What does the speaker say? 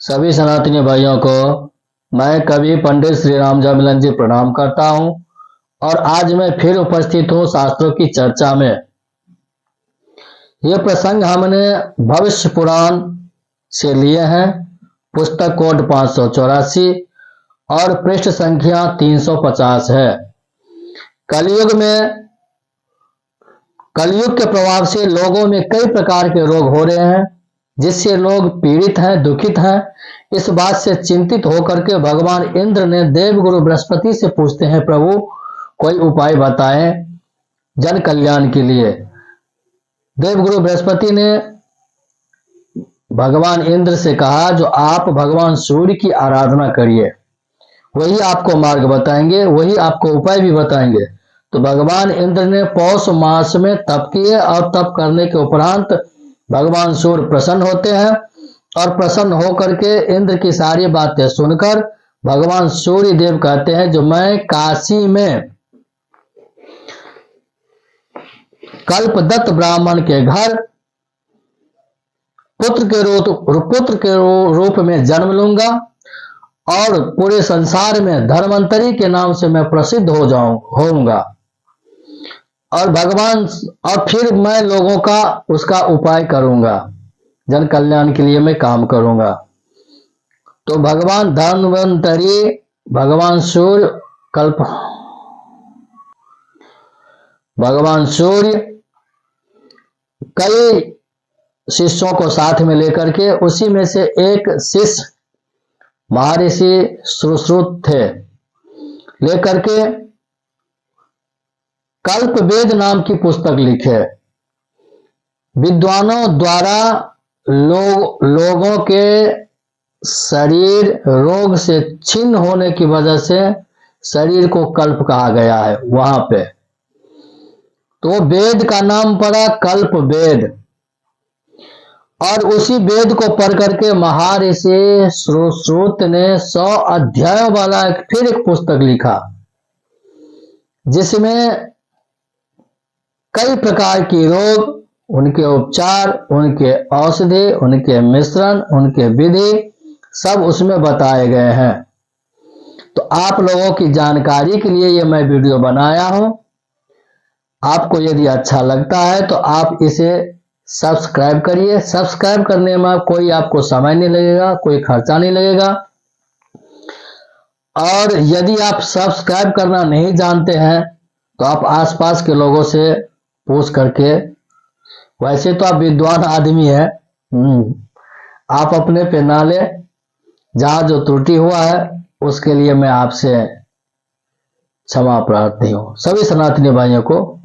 सभी सनातनी भाइयों को मैं कवि पंडित श्री राम जयमिलन जी प्रणाम करता हूं और आज मैं फिर उपस्थित हूं शास्त्रों की चर्चा में। ये प्रसंग हमने भविष्य पुराण से लिए हैं। पुस्तक कोड 584 और पृष्ठ संख्या 350 है। कलयुग के प्रभाव से लोगों में कई प्रकार के रोग हो रहे हैं, जिससे लोग पीड़ित हैं, दुखित हैं। इस बात से चिंतित होकर के भगवान इंद्र ने देवगुरु बृहस्पति से पूछते हैं, प्रभु कोई उपाय बताएं जन कल्याण के लिए। देवगुरु बृहस्पति ने भगवान इंद्र से कहा, जो आप भगवान सूर्य की आराधना करिए, वही आपको मार्ग बताएंगे, वही आपको उपाय भी बताएंगे। तो भगवान इंद्र ने पौष मास में तप किए और तप करने के उपरांत भगवान सूर्य प्रसन्न होते हैं और प्रसन्न होकर के इंद्र की सारी बातें सुनकर भगवान सूर्य देव कहते हैं, जो मैं काशी में कल्पदत्त ब्राह्मण के घर पुत्र के रूप में जन्म लूंगा और पूरे संसार में धर्मंतरी के नाम से मैं प्रसिद्ध होऊंगा और फिर मैं लोगों का उसका उपाय करूंगा, जन कल्याण के लिए मैं काम करूंगा। तो भगवान धन्वंतरी, भगवान सूर्य कई शिष्यों को साथ में लेकर के, उसी में से एक शिष्य महर्षि सुश्रुत थे, लेकर के कल्प वेद नाम की पुस्तक लिखे। विद्वानों द्वारा लोगों के शरीर रोग से छिन्न होने की वजह से शरीर को कल्प कहा गया है वहां पे। तो वेद का नाम पड़ा कल्प वेद और उसी वेद को पढ़ करके महर्षि सुश्रुत ने 100 अध्यायों वाला फिर एक पुस्तक लिखा, जिसमें कई प्रकार के रोग, उनके उपचार, उनके औषधि, उनके मिश्रण, उनके विधि सब उसमें बताए गए हैं। तो आप लोगों की जानकारी के लिए ये मैं वीडियो बनाया हूं। आपको यदि अच्छा लगता है तो आप इसे सब्सक्राइब करिए। सब्सक्राइब करने में कोई आपको समय नहीं लगेगा, कोई खर्चा नहीं लगेगा। और यदि आप सब्सक्राइब करना नहीं जानते हैं तो आप आसपास के लोगों से पूछ करके, वैसे तो आप विद्वान आदमी है, आप अपने पे ना ले, जहां जो त्रुटि हुआ है उसके लिए मैं आपसे क्षमा प्रार्थी हूं। सभी सनातनी भाइयों को